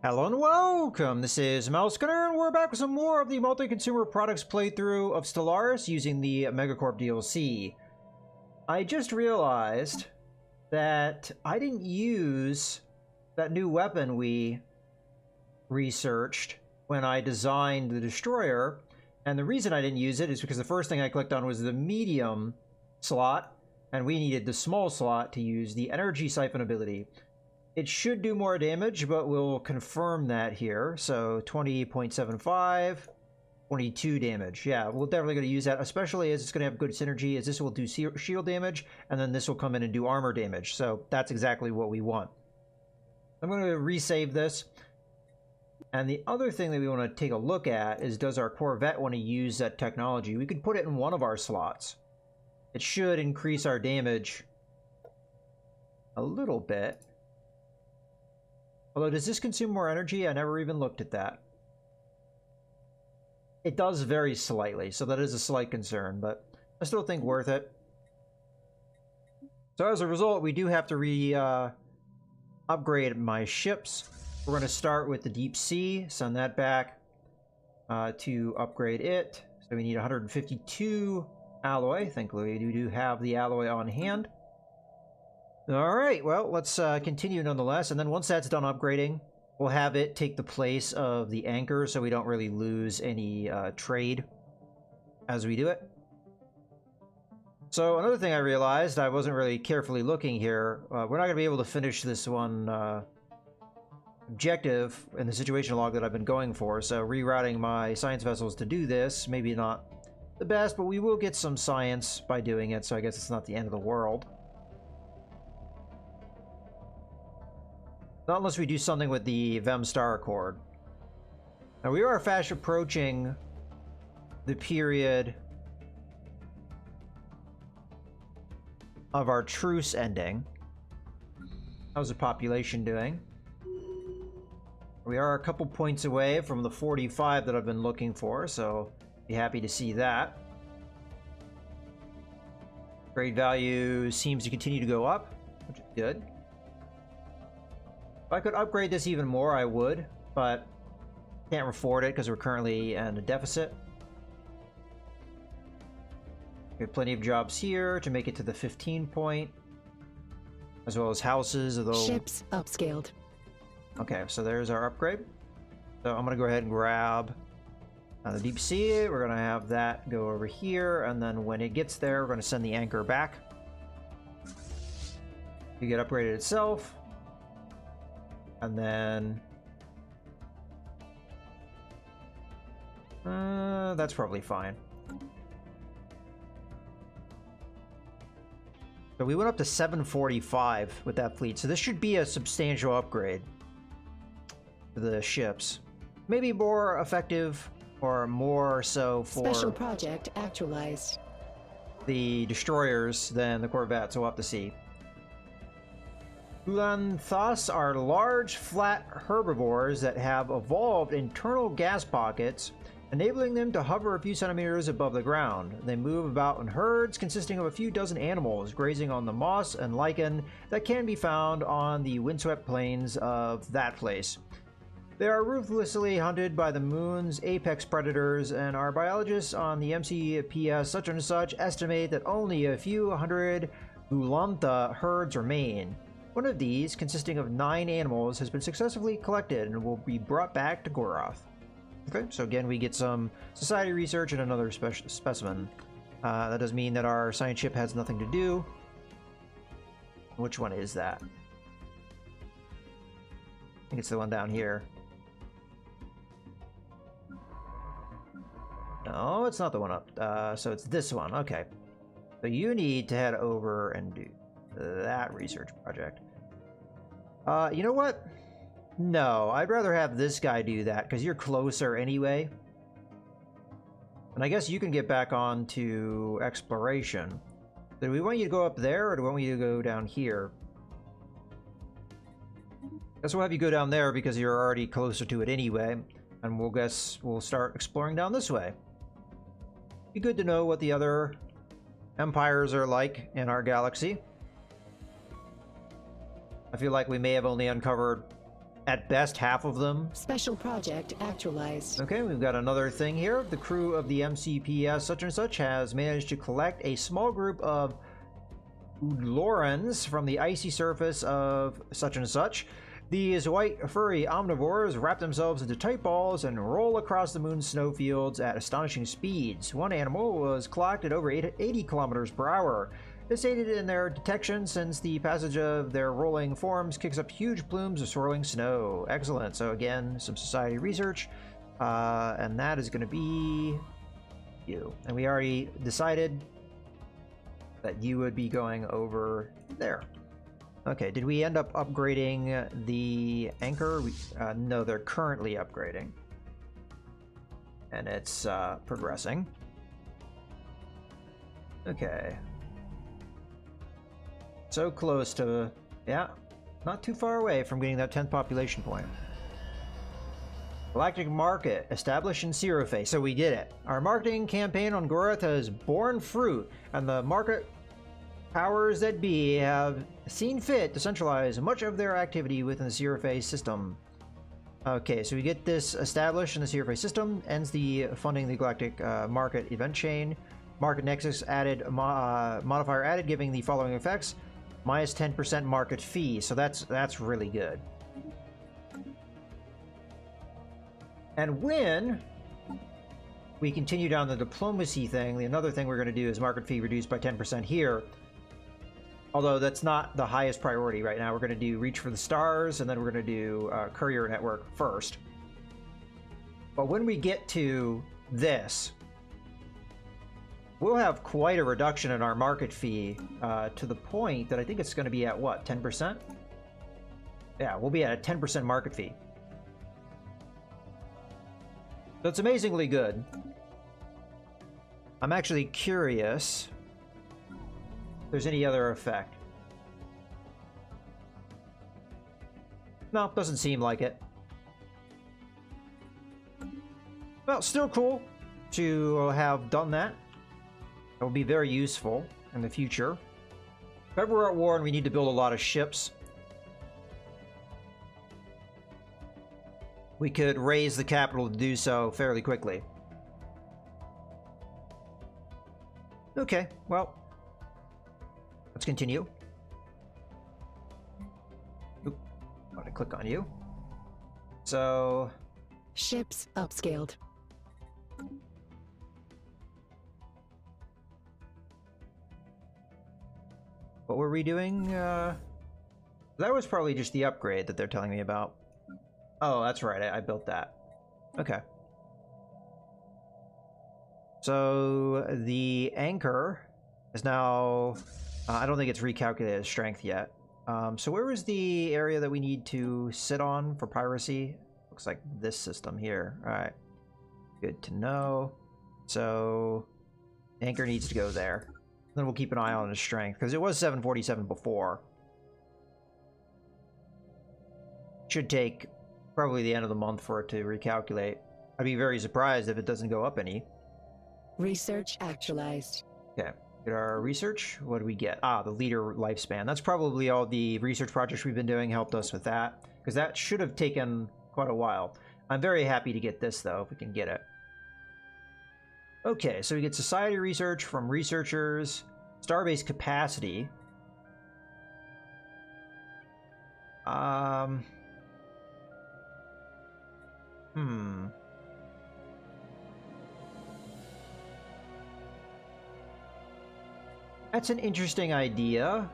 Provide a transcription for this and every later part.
Hello and welcome, this is Mouse Gunner, and we're back with some more of the multi-consumer products playthrough of Stellaris using the MegaCorp DLC. I just realized that I didn't use that new weapon we researched when I designed the destroyer, and the reason I didn't use it is because the first thing I clicked on was the medium slot, and we needed the small slot to use the energy siphon ability. It should do more damage, but we'll confirm that here. So 20.75, 22 damage. Yeah, we're definitely going to use that, especially as it's going to have good synergy, as this will do shield damage, and then this will come in and do armor damage. So that's exactly what we want. I'm going to resave this. And the other thing that we want to take a look at is, does our Corvette want to use that technology? We could put it in one of our slots. It should increase our damage a little bit. Although, does this consume more energy? I never even looked at that. It does very slightly, so that is a slight concern, but I still think worth it. So as a result, we do have to upgrade my ships. We're going to start with the deep sea, send that back to upgrade it. So we need 152 alloy. Thankfully, we do have the alloy on hand. Alright, well, let's continue nonetheless, and then once that's done upgrading, we'll have it take the place of the anchor so we don't really lose any trade as we do it. So another thing I realized, I wasn't really carefully looking here, we're not going to be able to finish this one objective in the situation log that I've been going for, so rerouting my science vessels to do this, maybe not the best, but we will get some science by doing it, so I guess it's not the end of the world. Not unless we do something with the Vem Star Accord. Now we are fast approaching the period of our truce ending. How's the population doing? We are a couple points away from the 45 that I've been looking for, so be happy to see that. Grade value seems to continue to go up, which is good. If I could upgrade this even more, I would, but can't afford it because we're currently in a deficit. We have plenty of jobs here to make it to the 15 point, as well as houses, although... Ships upscaled. Okay, so there's our upgrade. So I'm going to go ahead and grab the deep sea. We're going to have that go over here, and then when it gets there, we're going to send the anchor back. You get upgraded itself. And then... that's probably fine. So we went up to 745 with that fleet, so this should be a substantial upgrade for the ships. Maybe more effective, or more so for... Special project actualized. ...the destroyers than the Corvettes, so we'll have to see. Ulanthas are large, flat herbivores that have evolved internal gas pockets, enabling them to hover a few centimeters above the ground. They move about in herds consisting of a few dozen animals, grazing on the moss and lichen that can be found on the windswept plains of that place. They are ruthlessly hunted by the moon's apex predators, and our biologists on the MCPS such and such estimate that only a few hundred Ulantha herds remain. One of these, consisting of 9 animals, has been successfully collected and will be brought back to Goroth. Okay, so again, we get some society research and another specimen. That does mean that our science ship has nothing to do. Which one is that? I think it's the one down here. No, it's not the one up. So it's this one. Okay. So you need to head over and do that research project. You know what? No, I'd rather have this guy do that because you're closer anyway. And I guess you can get back on to exploration. Do we want you to go up there, or do we want you to go down here? I guess we'll have you go down there because you're already closer to it anyway. And we'll start exploring down this way. Be good to know what the other empires are like in our galaxy. I feel like we may have only uncovered at best half of them. Special project actualized. Okay, we've got another thing here. The crew of the MCPS such and such has managed to collect a small group of Udlorans from the icy surface of such and such. These white furry omnivores wrap themselves into tight balls and roll across the moon's snowfields at astonishing speeds. One animal was clocked at over 80 kilometers per hour. This aided in their detection since the passage of their rolling forms kicks up huge plumes of swirling snow. Excellent. So again, some society research, and that is going to be you. And we already decided that you would be going over there. Okay, did we end up upgrading the anchor? No, they're currently upgrading. And it's progressing. Okay. So close to, yeah, not too far away from getting that 10th population point. Galactic market established in Zero Phase. So we did it. Our marketing campaign on Gorath has borne fruit, and the market powers that be have seen fit to centralize much of their activity within the Zero Phase system. Okay, so we get this established in the Zero Phase system, ends the funding the Galactic market event chain. Market Nexus added, modifier added, giving the following effects. Minus 10% market fee, so that's really good. And when we continue down the diplomacy thing, another thing we're going to do is market fee reduced by 10% here. Although that's not the highest priority right now. We're going to do Reach for the Stars, and then we're going to do Courier Network first. But when we get to this, we'll have quite a reduction in our market fee to the point that I think it's going to be at what, 10%? Yeah, we'll be at a 10% market fee. So it's amazingly good. I'm actually curious if there's any other effect. No, doesn't seem like it. Well, still cool to have done that. It will be very useful in the future. If ever we're at war and we need to build a lot of ships, we could raise the capital to do so fairly quickly. Okay, well, let's continue. Oop, I want to click on you. So, Ships upscaled. what were we doing? That was probably just the upgrade that they're telling me about. Oh, that's right. I built that. Okay. So the anchor is now... I don't think it's recalculated as strength yet. So where was the area that we need to sit on for piracy? Looks like this system here. All right. Good to know. So anchor needs to go there. Then we'll keep an eye on his strength, because it was 747 before. Should take probably the end of the month for it to recalculate. I'd be very surprised if it doesn't go up any. Research actualized. Okay, get our research. What do we get? Ah, the leader lifespan. That's probably all the research projects we've been doing helped us with that, because that should have taken quite a while. I'm very happy to get this, though, if we can get it. Okay, so we get society research from researchers, starbase capacity. That's an interesting idea,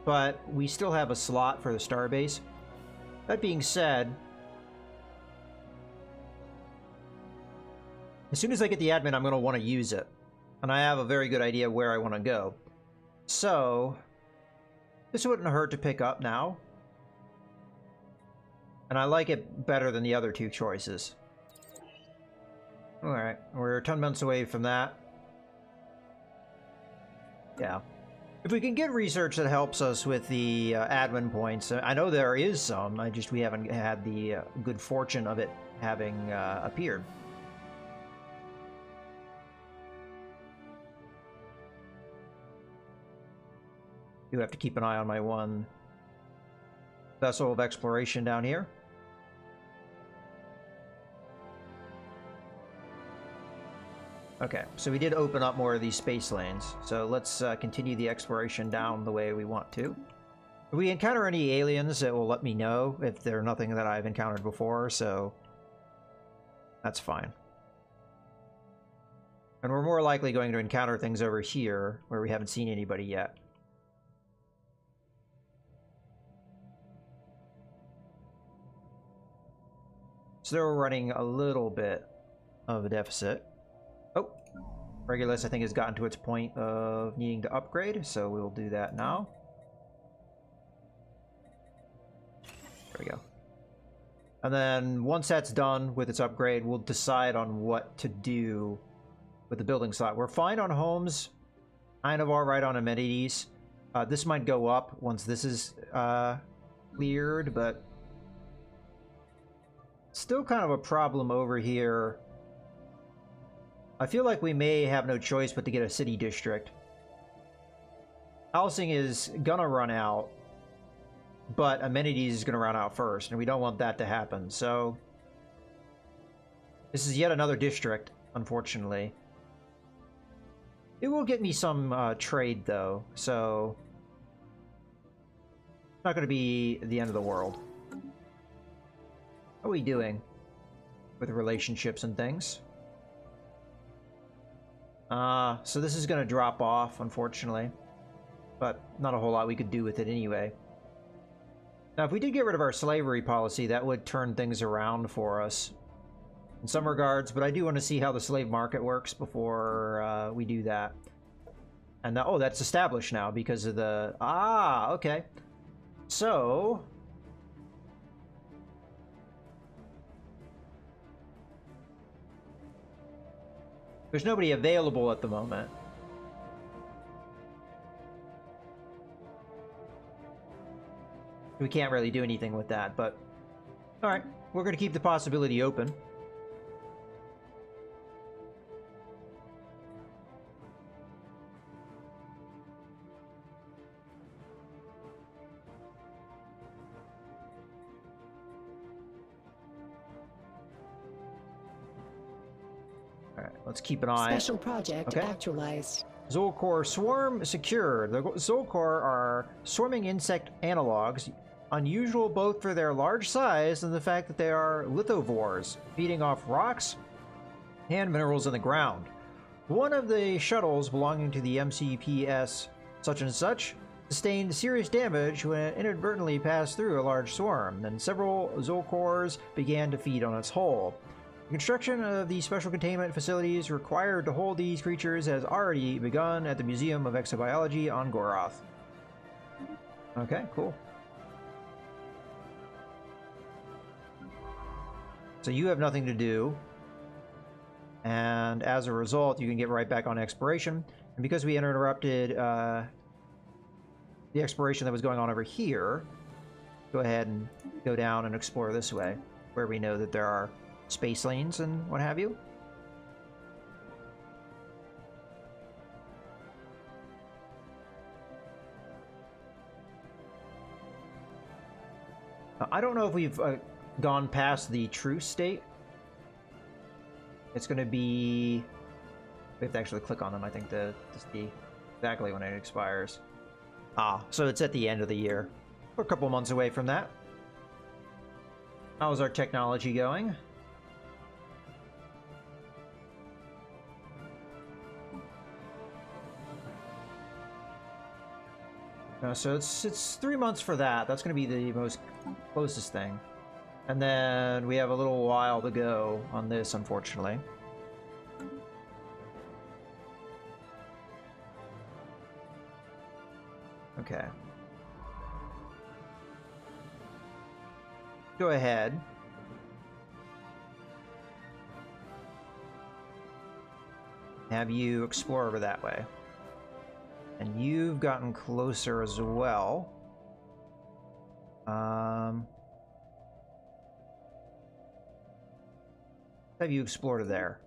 but we still have a slot for the starbase. That being said, as soon as I get the admin, I'm going to want to use it. And I have a very good idea where I want to go. So, this wouldn't hurt to pick up now. And I like it better than the other two choices. Alright, we're 10 months away from that. Yeah. If we can get research that helps us with the admin points, I know there is some, we haven't had the good fortune of it having appeared. Do have to keep an eye on my one vessel of exploration down here. Okay, so we did open up more of these space lanes. So let's continue the exploration down the way we want to. If we encounter any aliens, it will let me know if they're nothing that I've encountered before, so that's fine. And we're more likely going to encounter things over here where we haven't seen anybody yet. So we're running a little bit of a deficit. Oh, Regulus, I think, has gotten to its point of needing to upgrade, so we'll do that now. There we go. And then once that's done with its upgrade, we'll decide on what to do with the building slot. We're fine on homes, kind of all right on amenities. This might go up once this is cleared, but still kind of a problem over here. I feel like we may have no choice but to get a city district. Housing is gonna run out, but amenities is gonna run out first, and we don't want that to happen. So this is yet another district, unfortunately. It will get me some trade, though, so it's not going to be the end of the world. How are we doing with relationships and things? So this is going to drop off, unfortunately, but not a whole lot we could do with it anyway. Now, if we did get rid of our slavery policy, that would turn things around for us in some regards, but I do want to see how the slave market works before we do that. And oh, that's established now because of the... Ah, okay. So... there's nobody available at the moment. We can't really do anything with that, but... Alright, we're going to keep the possibility open. Let's keep an eye. Special project actualized. Zolcor swarm secured. The Zolcor are swarming insect analogs, unusual both for their large size and the fact that they are lithivores, feeding off rocks and minerals in the ground. One of the shuttles belonging to the MCPS such and such sustained serious damage when it inadvertently passed through a large swarm, and several Zolcors began to feed on its hull. The construction of the special containment facilities required to hold these creatures has already begun at the Museum of Exobiology on Goroth. Okay, cool. So you have nothing to do, and as a result, you can get right back on exploration. And because we interrupted the exploration that was going on over here, go ahead and go down and explore this way, where we know that there are space lanes and what have you. I don't know if we've gone past the true state. It's going to be... we have to actually click on them, I think, to see exactly when it expires. Ah, so it's at the end of the year. We're a couple months away from that. How's our technology going? So it's 3 months for that. That's going to be the most closest thing. And then we have a little while to go on this, unfortunately. Okay. Go ahead. Have you explore over that way. And you've gotten closer as well. Have you explored there?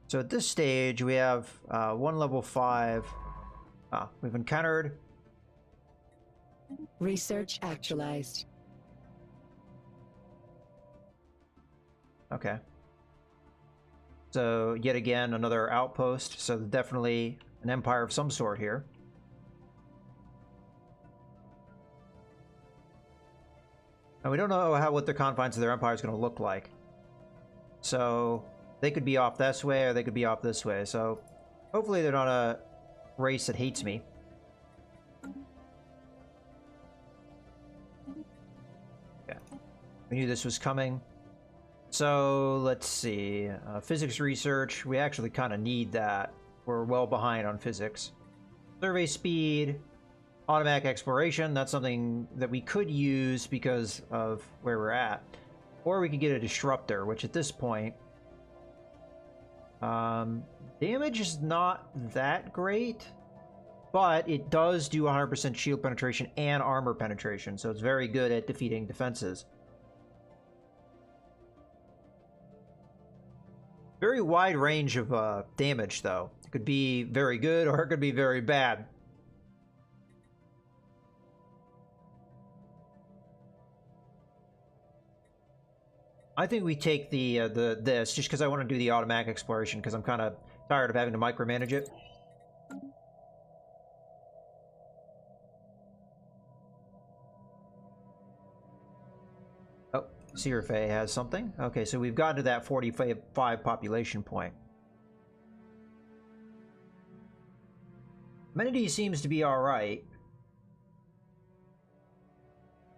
So at this stage, we have one level 5. We've encountered Research actualized. Okay. So, yet again, another outpost. So, definitely an empire of some sort here. And we don't know what the confines of their empire is going to look like. So, they could be off this way, or they could be off this way. So, hopefully they're not a race that hates me. Yeah. We knew this was coming. So, let's see. Physics research. We actually kind of need that. We're well behind on physics. Survey speed. Automatic exploration. That's something that we could use because of where we're at. Or we could get a disruptor, which at this point... damage is not that great. But it does do 100% shield penetration and armor penetration. So it's very good at defeating defenses. Very wide range of damage, though. It could be very good or it could be very bad. I think we take this just because I want to do the automatic exploration because I'm kind of tired of having to micromanage it. Oh, Sirfe has something. Okay, so we've gotten to that 45 population point. Amenity seems to be alright.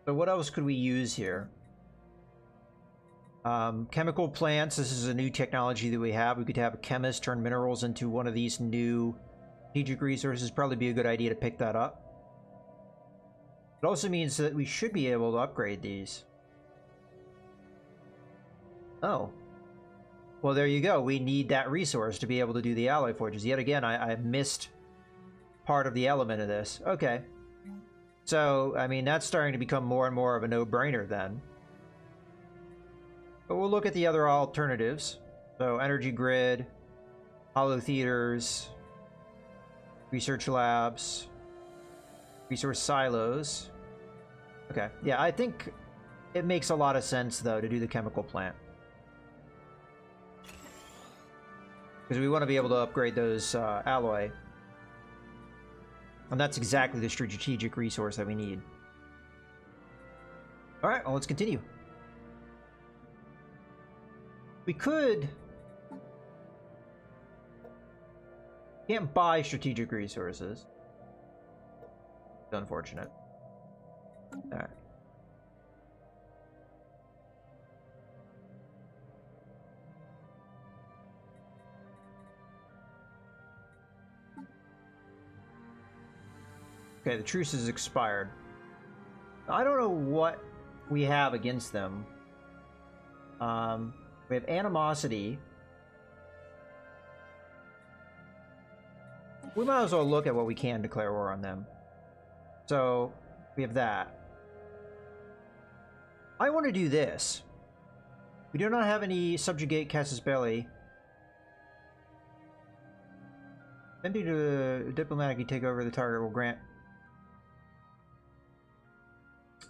So what else could we use here? Chemical plants. This is a new technology that we have. We could have a chemist turn minerals into one of these new strategic resources. Probably be a good idea to pick that up. It also means that we should be able to upgrade these. Oh. Well, there you go. We need that resource to be able to do the alloy forges. Yet again, I missed part of the element of this. Okay. So, I mean, that's starting to become more and more of a no-brainer then. But we'll look at the other alternatives. So, energy grid, hollow theaters, research labs, resource silos. Okay, yeah, I think it makes a lot of sense, though, to do the chemical plant. Because we want to be able to upgrade those alloy. And that's exactly the strategic resource that we need. Alright, well, let's continue. We could... Can't buy strategic resources. It's unfortunate. Alright. Okay, the truce has expired. I don't know what we have against them. We have animosity. We might as well look at what we can declare war on them. So, we have that. I want to do this. We do not have any subjugate Casus Belli. Ability to diplomatically take over the target will grant...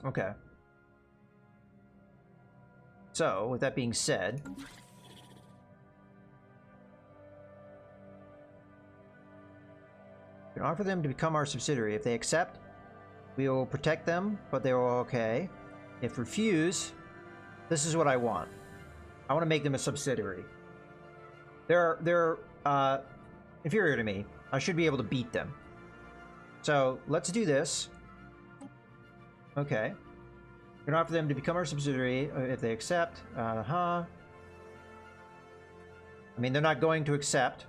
Okay. So, with that being said... We can offer them to become our subsidiary. If they accept, we will protect them, but they will okay. If refuse, this is what I want. I want to make them a subsidiary. They're inferior to me. I should be able to beat them. So, let's do this. Okay. We can offer them to become our subsidiary if they accept. I mean, they're not going to accept.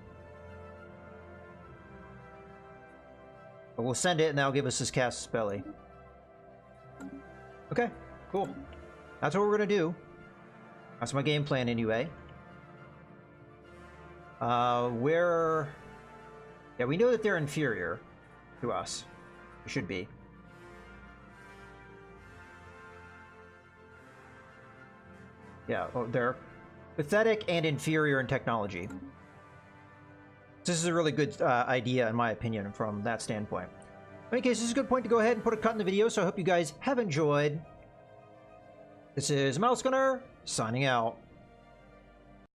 But we'll send it and that'll give us this Casus Belli. Okay, cool. That's what we're gonna do. That's my game plan anyway. Yeah, we know that they're inferior to us. They should be. Yeah, well, they're pathetic and inferior in technology. This is a really good idea, in my opinion, from that standpoint. In any case, this is a good point to go ahead and put a cut in the video, so I hope you guys have enjoyed. This is Mouse Gunner, signing out.